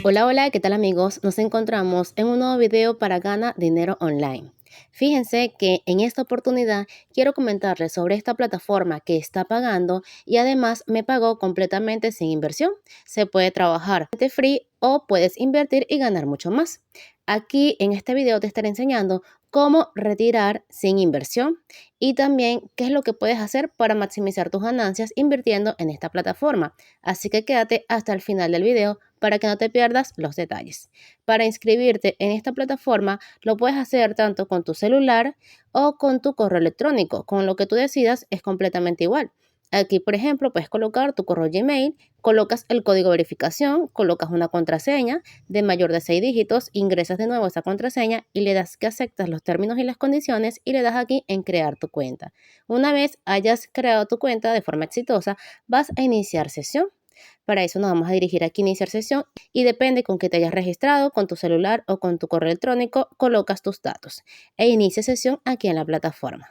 Hola, hola, ¿qué tal amigos? Nos encontramos en un nuevo video para Gana Dinero Online. Fíjense que en esta oportunidad quiero comentarles sobre esta plataforma que está pagando y además me pagó completamente sin inversión. Se puede trabajar de free o puedes invertir y ganar mucho más. Aquí en este video te estaré enseñando cómo retirar sin inversión y también qué es lo que puedes hacer para maximizar tus ganancias invirtiendo en esta plataforma. Así que quédate hasta el final del video para que no te pierdas los detalles. Para inscribirte en esta plataforma lo puedes hacer tanto con tu celular o con tu correo electrónico. Con lo que tú decidas es completamente igual. Aquí, por ejemplo, puedes colocar tu correo Gmail, colocas el código de verificación, colocas una contraseña de mayor de 6 dígitos, ingresas de nuevo esa contraseña y le das que aceptas los términos y las condiciones y le das aquí en crear tu cuenta. Una vez hayas creado tu cuenta de forma exitosa, vas a iniciar sesión. Para eso nos vamos a dirigir aquí a iniciar sesión y depende con que te hayas registrado, con tu celular o con tu correo electrónico, colocas tus datos e inicia sesión aquí en la plataforma.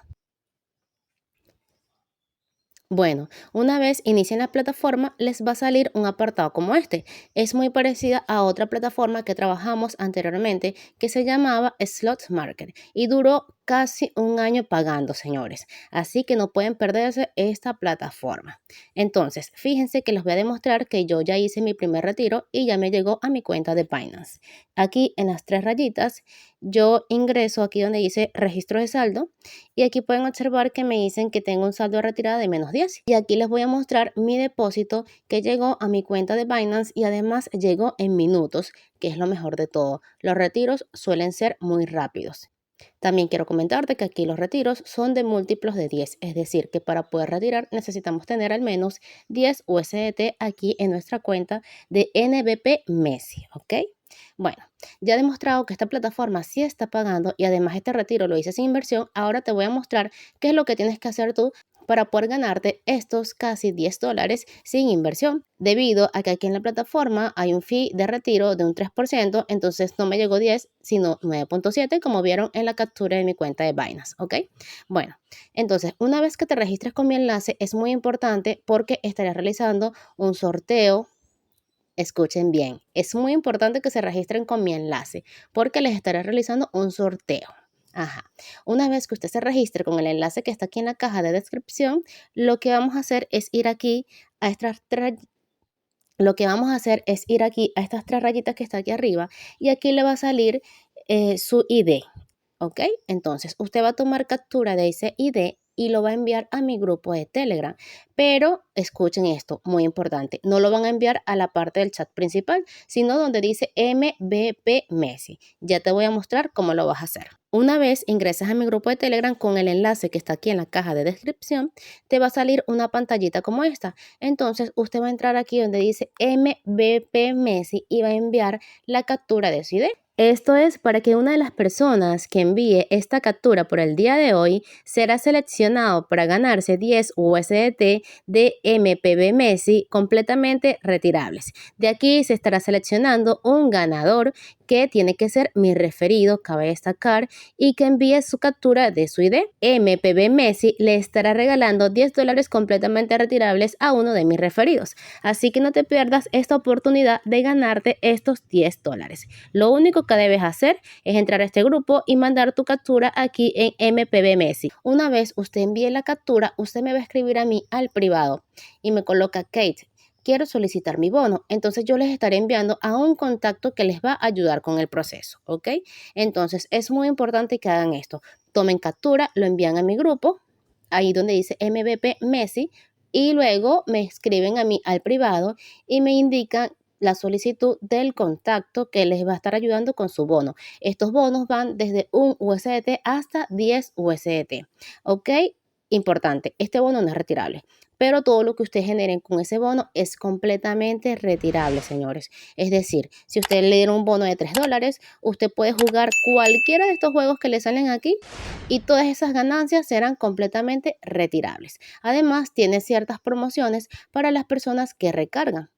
Bueno, una vez inicien la plataforma, les va a salir un apartado como este. Es muy parecida a otra plataforma que trabajamos anteriormente que se llamaba Slot Market y duró casi un año pagando, señores. Así que no pueden perderse esta plataforma. Entonces, fíjense que les voy a demostrar que yo ya hice mi primer retiro y ya me llegó a mi cuenta de Binance. Aquí en las tres rayitas, yo ingreso aquí donde dice registro de saldo y aquí pueden observar que me dicen que tengo un saldo de retirada de -10. Y aquí les voy a mostrar mi depósito que llegó a mi cuenta de Binance y además llegó en minutos, que es lo mejor de todo. Los retiros suelen ser muy rápidos. También quiero comentarte que aquí los retiros son de múltiplos de 10, es decir, que para poder retirar necesitamos tener al menos 10 USDT aquí en nuestra cuenta de NBP Messi, ¿ok? Bueno, ya he demostrado que esta plataforma sí está pagando y además este retiro lo hice sin inversión. Ahora te voy a mostrar qué es lo que tienes que hacer tú para poder ganarte estos casi $10 sin inversión, debido a que aquí en la plataforma hay un fee de retiro de un 3%, entonces no me llegó 10, sino 9.7, como vieron en la captura de mi cuenta de Binance, ¿ok? Bueno, entonces una vez que te registres con mi enlace es muy importante porque estaré realizando un sorteo. Escuchen bien, es muy importante que se registren con mi enlace porque les estaré realizando un sorteo. Ajá. Una vez que usted se registre con el enlace que está aquí en la caja de descripción, lo que vamos a hacer es ir aquí a estas tres, lo que vamos a hacer es ir aquí a estas tres rayitas que está aquí arriba y aquí le va a salir su ID. ¿Ok? Entonces, usted va a tomar captura de ese ID y lo va a enviar a mi grupo de Telegram. Pero escuchen esto, muy importante, no lo van a enviar a la parte del chat principal, sino donde dice MVP Messi. Ya te voy a mostrar cómo lo vas a hacer. Una vez ingresas a mi grupo de Telegram con el enlace que está aquí en la caja de descripción, te va a salir una pantallita como esta. Entonces, usted va a entrar aquí donde dice MVP Messi y va a enviar la captura de su ID. Esto es para que una de las personas que envíe esta captura por el día de hoy será seleccionado para ganarse 10 USDT de MPB Messi completamente retirables. De aquí se estará seleccionando un ganador que tiene que ser mi referido, cabe destacar, y que envíe su captura de su ID. MPB Messi le estará regalando $10 completamente retirables a uno de mis referidos. Así que no te pierdas esta oportunidad de ganarte estos $10. Lo único que debes hacer es entrar a este grupo y mandar tu captura aquí en MPB Messi. Una vez usted envíe la captura, usted me va a escribir a mí al privado y me coloca: Kate, quiero solicitar mi bono. Entonces yo les estaré enviando a un contacto que les va a ayudar con el proceso, ¿ok? Entonces es muy importante que hagan esto. Tomen captura, lo envían a mi grupo, ahí donde dice MVP Messi, y luego me escriben a mí al privado y me indican la solicitud del contacto que les va a estar ayudando con su bono. Estos bonos van desde 1 USDT hasta 10 USDT, ¿ok? Importante, este bono no es retirable, pero todo lo que ustedes generen con ese bono es completamente retirable, señores. Es decir, si usted le dieron un bono de $3, usted puede jugar cualquiera de estos juegos que le salen aquí y todas esas ganancias serán completamente retirables. Además, tiene ciertas promociones para las personas que recargan.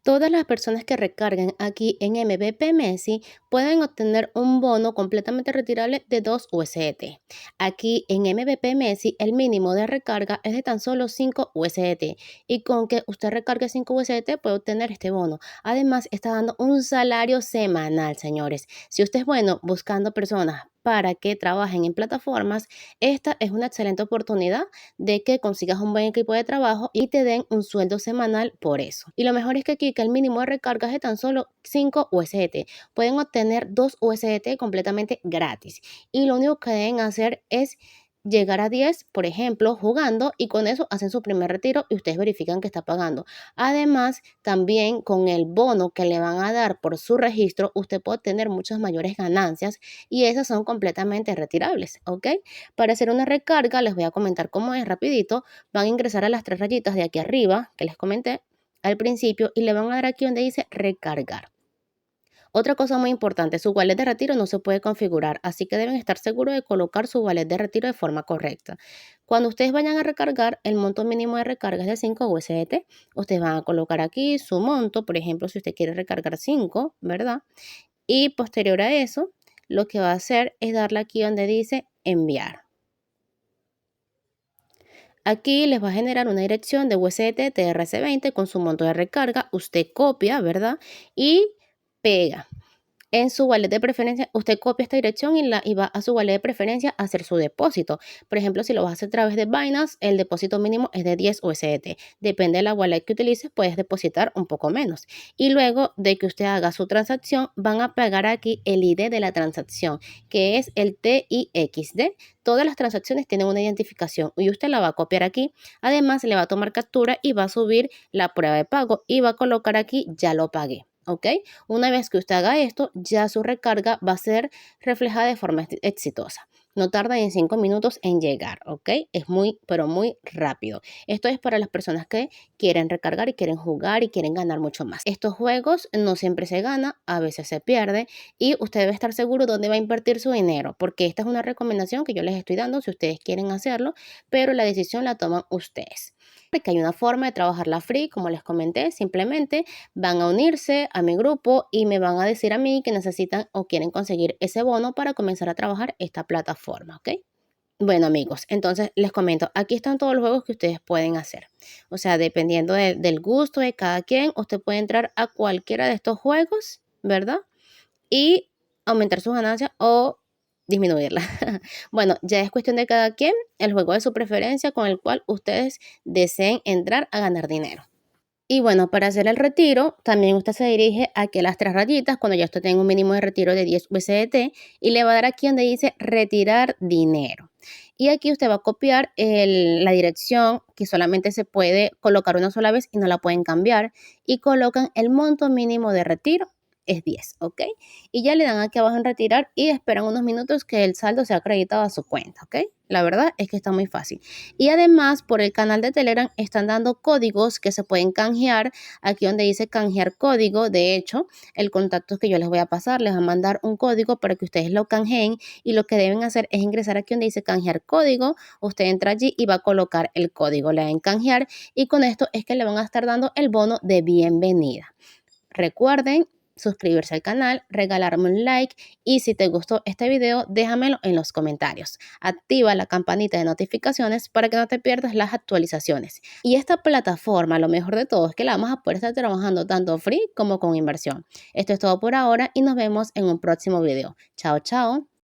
Todas las personas que recarguen aquí en MVP Messi pueden obtener un bono completamente retirable de 2 USDT. Aquí en MVP Messi el mínimo de recarga es de tan solo 5 USDT y con que usted recargue 5 USDT puede obtener este bono. Además está dando un salario semanal, señores. Si usted es bueno buscando personas para que trabajen en plataformas, esta es una excelente oportunidad de que consigas un buen equipo de trabajo y te den un sueldo semanal por eso. Y lo mejor es que aquí que el mínimo de recarga es de tan solo 5 USDT. Pueden obtener 2 USDT completamente gratis. Y lo único que deben hacer es llegar a 10, por ejemplo, jugando y con eso hacen su primer retiro y ustedes verifican que está pagando. Además, también con el bono que le van a dar por su registro, usted puede tener muchas mayores ganancias y esas son completamente retirables, ¿ok? Para hacer una recarga, les voy a comentar cómo es rapidito. Van a ingresar a las tres rayitas de aquí arriba que les comenté al principio y le van a dar aquí donde dice recargar. Otra cosa muy importante, su wallet de retiro no se puede configurar, así que deben estar seguros de colocar su wallet de retiro de forma correcta. Cuando ustedes vayan a recargar, el monto mínimo de recarga es de 5 USDT. Ustedes van a colocar aquí su monto, por ejemplo, si usted quiere recargar 5, ¿verdad? Y posterior a eso, lo que va a hacer es darle aquí donde dice enviar. Aquí les va a generar una dirección de USDT TRC20 con su monto de recarga. Usted copia, ¿verdad? Y pega. En su wallet de preferencia, usted copia esta dirección y va a su wallet de preferencia a hacer su depósito. Por ejemplo, si lo vas a hacer a través de Binance, el depósito mínimo es de 10 USDT. Depende de la wallet que utilices, puedes depositar un poco menos. Y luego de que usted haga su transacción, van a pegar aquí el ID de la transacción, que es el TIXD. Todas las transacciones tienen una identificación y usted la va a copiar aquí. Además, le va a tomar captura y va a subir la prueba de pago y va a colocar aquí ya lo pagué. ¿Ok? Una vez que usted haga esto, ya su recarga va a ser reflejada de forma exitosa. No tarda en 5 minutos en llegar, ¿ok? Es muy, pero muy rápido. Esto es para las personas que quieren recargar y quieren jugar y quieren ganar mucho más. Estos juegos no siempre se gana, a veces se pierde y usted debe estar seguro dónde va a invertir su dinero, porque esta es una recomendación que yo les estoy dando si ustedes quieren hacerlo, pero la decisión la toman ustedes. Que hay una forma de trabajar la free, como les comenté, simplemente van a unirse a mi grupo y me van a decir a mí que necesitan o quieren conseguir ese bono para comenzar a trabajar esta plataforma, ¿ok? Bueno amigos, entonces les comento, aquí están todos los juegos que ustedes pueden hacer. O sea, dependiendo del gusto de cada quien, usted puede entrar a cualquiera de estos juegos, ¿verdad? Y aumentar sus ganancias o disminuirla. Bueno, ya es cuestión de cada quien, el juego de su preferencia con el cual ustedes deseen entrar a ganar dinero. Y bueno, para hacer el retiro, también usted se dirige aquí a las tres rayitas cuando ya usted tenga un mínimo de retiro de 10 USDT y le va a dar aquí donde dice retirar dinero. Y aquí usted va a copiar la dirección que solamente se puede colocar una sola vez y no la pueden cambiar y colocan el monto mínimo de retiro es 10, ¿ok? Y ya le dan aquí abajo en retirar y esperan unos minutos que el saldo sea acreditado a su cuenta, ¿ok? La verdad es que está muy fácil. Y además, por el canal de Telegram están dando códigos que se pueden canjear. Aquí donde dice canjear código, de hecho, el contacto que yo les voy a pasar, les va a mandar un código para que ustedes lo canjeen y lo que deben hacer es ingresar aquí donde dice canjear código. Usted entra allí y va a colocar el código, le dan canjear y con esto es que le van a estar dando el bono de bienvenida. Recuerden suscribirse al canal, regalarme un like y si te gustó este video déjamelo en los comentarios. Activa la campanita de notificaciones para que no te pierdas las actualizaciones. Y esta plataforma, lo mejor de todo es que la vamos a poder estar trabajando tanto free como con inversión. Esto es todo por ahora y nos vemos en un próximo video. Chao, chao.